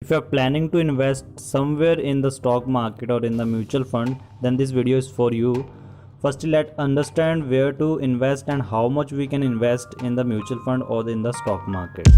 If you are planning to invest somewhere in the stock market or in the mutual fund, then this video is for you. Firstly, let's understand where to invest and how much we can invest in the mutual fund or in the stock market.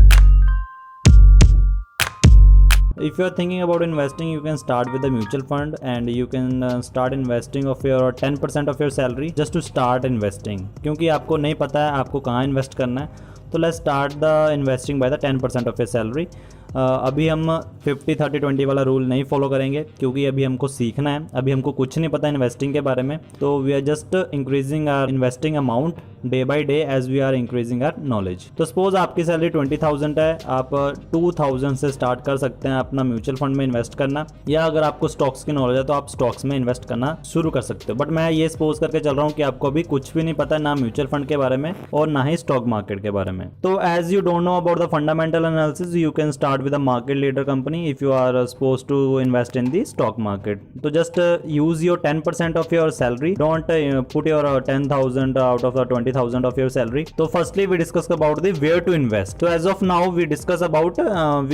If you are thinking about investing, you can start with the mutual fund and you can start investing of your 10% of your salary just to start investing. क्योंकि आपको नहीं पता है आपको कहाँ invest करना है, तो let's start the investing by the 10% of your salary. अभी हम 50-30-20 वाला रूल नहीं फॉलो करेंगे क्योंकि अभी हमको सीखना है, अभी हमको कुछ नहीं पता इन्वेस्टिंग के बारे में। तो we are just increasing our investing amount day by day as we are increasing our knowledge. तो सपोज आपकी सैलरी 20,000 है, आप 2,000 से स्टार्ट कर सकते हैं अपना म्यूचुअल फंड में इन्वेस्ट करना, या अगर आपको स्टॉक्स की नॉलेज है तो आप स्टॉक्स में इन्वेस्ट करना शुरू कर सकते हो। बट मैं ये सपोज करके चल रहा हूँ कि आपको अभी कुछ भी नहीं पता, ना म्यूचुअल फंड के बारे में और ना ही स्टॉक मार्केट के बारे में। तो as you don't know about the fundamental analysis, you can start with a market leader company if you are supposed to invest in the stock market. So just use your 10% of your salary. Don't put your 10,000 out of the 20,000 of your salary. So firstly we discuss about the where to invest. So as of now we discuss about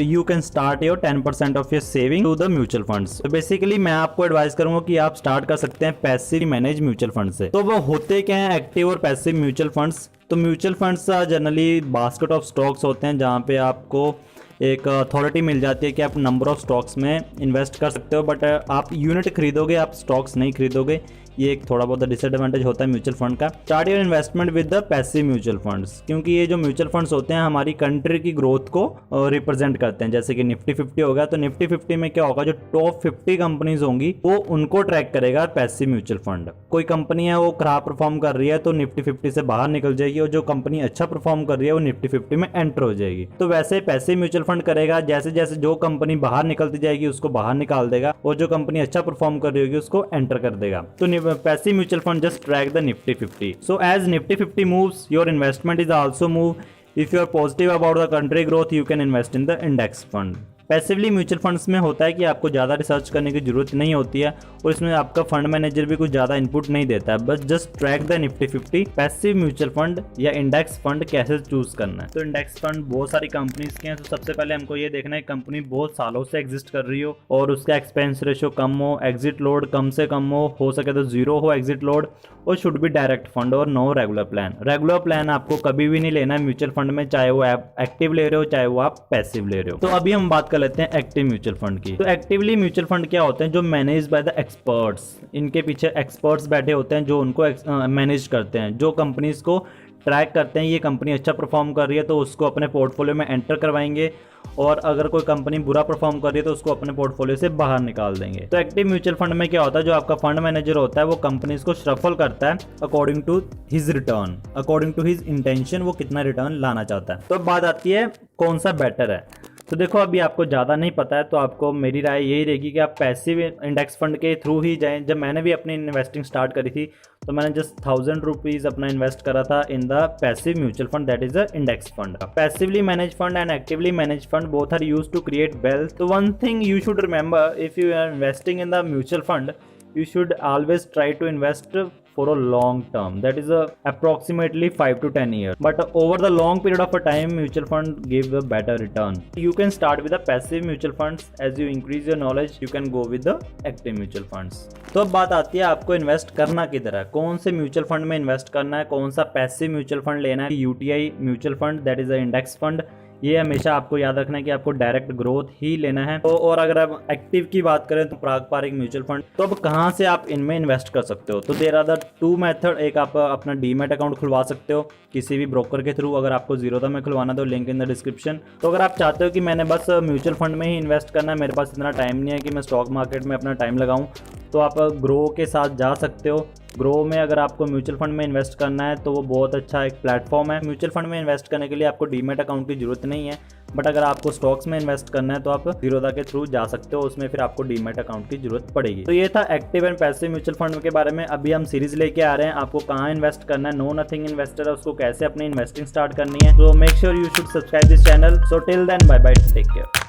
you can start your 10% of your saving to the mutual funds. So basically मैं आपको advice करूंगा कि आप start कर सकते हैं passive manage mutual fund से। तो वो होते क्या है एक्टिव और पैसिव म्यूचुअल फंड्स? तो mutual funds generally basket of stocks होते हैं जहाँ पे आपको एक अथॉरिटी मिल जाती है कि आप नंबर ऑफ स्टॉक्स में इन्वेस्ट कर सकते हो, बट आप यूनिट खरीदोगे, आप स्टॉक्स नहीं खरीदोगे। ये एक थोड़ा बहुत डिसएडवांटेज होता है म्यूचुअल फंड का। Start your investment with the passive mutual funds, क्योंकि ये जो म्यूचुअल फंड्स होते हैं हमारी कंट्री की ग्रोथ को रिप्रेजेंट करते हैं। जैसे कि निफ्टी 50 हो गया, तो निफ्टी 50 में क्या होगा, जो टॉप 50 कंपनीज होंगी वो उनको ट्रैक करेगा पैसिव म्यूचुअल फंड। कोई कंपनी है वो खराब परफॉर्म कर रही है तो निफ्टी 50 से बाहर निकल जाएगी, और जो कंपनी अच्छा परफॉर्म कर रही है वो निफ्टी 50 में एंटर हो जाएगी। तो वैसे पैसिव म्यूचुअल फंड करेगा, जैसे जैसे जो कंपनी बाहर निकलती जाएगी उसको बाहर निकाल देगा, और जो कंपनी अच्छा परफॉर्म कर रही होगी उसको एंटर कर देगा। तो passive mutual fund just track the Nifty 50. So as Nifty 50 moves, your investment is also move. If you are positive about the country growth, you can invest in the index fund. Passively mutual funds में होता है कि आपको ज़्यादा research करने की जरूरत नहीं होती है, और इसमें आपका फंड मैनेजर भी कुछ ज़्यादा इनपुट नहीं देता है, बस just track the Nifty 50। Passive mutual fund या इंडेक्स फंड कैसे चूज करना है? तो इंडेक्स फंड बहुत सारी कंपनीज के हैं। तो सबसे पहले हमको ये देखना है कंपनी बहुत सालों से एग्जिस्ट कर रही हो और उसका एक्सपेंस रेशियो कम हो, एग्जिट लोड कम से कम हो सके तो जीरो हो एग्जिट लोड, और शुड बी डायरेक्ट फंड और no regular plan. Regular plan आपको कभी भी नहीं लेना है म्यूचुअल फंड में, चाहे वो आप एक्टिव ले रहे हो चाहे वो आप पैसिव ले रहे हो। तो अभी हम बात कर लेते हैं एक्टिव म्यूचुअल फंड की। तो एक्टिवली म्यूचुअल फंड क्या होते हैं? जो मैनेज बाय द एक्सपर्ट्स। इनके पीछे एक्सपर्ट्स बैठे होते हैं जो उनको मैनेज करते हैं, जो कंपनीज को ट्रैक करते हैं। ये कंपनी अच्छा परफॉर्म कर रही है तो उसको अपने पोर्टफोलियो में एंटर करवाएंगे, और अगर कोई कंपनी बुरा परफॉर्म कर रही है तो उसको अपने पोर्टफोलियो से बाहर निकाल देंगे। तो एक्टिव म्यूचुअल फंड में क्या होता है, जो आपका फंड मैनेजर होता है वो कंपनीज को श्रफल करता है according to his return, according to his intention, वो कितना रिटर्न लाना चाहता है। तो अब बात आती है कौन सा बेटर है। तो देखो अभी आपको ज़्यादा नहीं पता है तो आपको मेरी राय यही रहेगी कि आप पैसिव इंडेक्स फंड के थ्रू ही जाएं। जब मैंने भी अपनी इन्वेस्टिंग स्टार्ट करी थी तो मैंने जस्ट 1,000 रुपीज़ अपना इन्वेस्ट करा था in the passive mutual fund, that is a index fund. Passively manage fund and actively manage fund both are used to create wealth. तो one thing you should remember, if you are investing in the mutual fund, you should always try to invest for a long term, that is approximately 5 to 10 years, but over the long period of a time mutual fund give a better return. You can start with the passive mutual funds. As you increase your knowledge you can go with the active mutual funds. तो अब बात आती है आपको invest करना किधर है, कौन से म्यूचुअल फंड में इन्वेस्ट करना है, कौन सा पैसिव म्यूचुअल फंड लेना है। UTI mutual fund, that is a index fund, ये हमेशा आपको याद रखना है कि आपको डायरेक्ट ग्रोथ ही लेना है। तो और अगर आप एक्टिव की बात करें तो पारंपरिक म्यूचुअल फंड, तो अब कहाँ से आप इनमें इन्वेस्ट कर सकते हो? तो there are the two method. एक आप अपना डीमैट अकाउंट खुलवा सकते हो किसी भी ब्रोकर के थ्रू, अगर आपको जीरोधा में खुलवाना तो लिंक इन द डिस्क्रिप्शन। तो अगर आप चाहते हो कि मैंने बस म्यूचुअल फंड में ही इन्वेस्ट करना है, मेरे पास इतना टाइम नहीं है कि मैं स्टॉक मार्केट में अपना टाइम लगाऊँ, तो आप ग्रो के साथ जा सकते हो। ग्रो में अगर आपको म्यूचुअल फंड में इन्वेस्ट करना है तो वो बहुत अच्छा एक प्लेटफॉर्म है। म्यूचुअल फंड में इन्वेस्ट करने के लिए आपको डीमैट अकाउंट की जरूरत नहीं है, बट अगर आपको स्टॉक्स में इन्वेस्ट करना है तो आप जीरोधा के थ्रू जा सकते हो, उसमें फिर आपको डीमैट अकाउंट की जरूरत पड़ेगी। तो ये था active and passive mutual fund के बारे में। अभी हम सीरीज लेके आ रहे हैं, आपको कहाँ इन्वेस्ट करना है, नो नथिंग इन्वेस्टर है, उसको कैसे अपनी इन्वेस्टिंग स्टार्ट करनी है। तो make sure you should subscribe this channel. So till then bye bye, take care.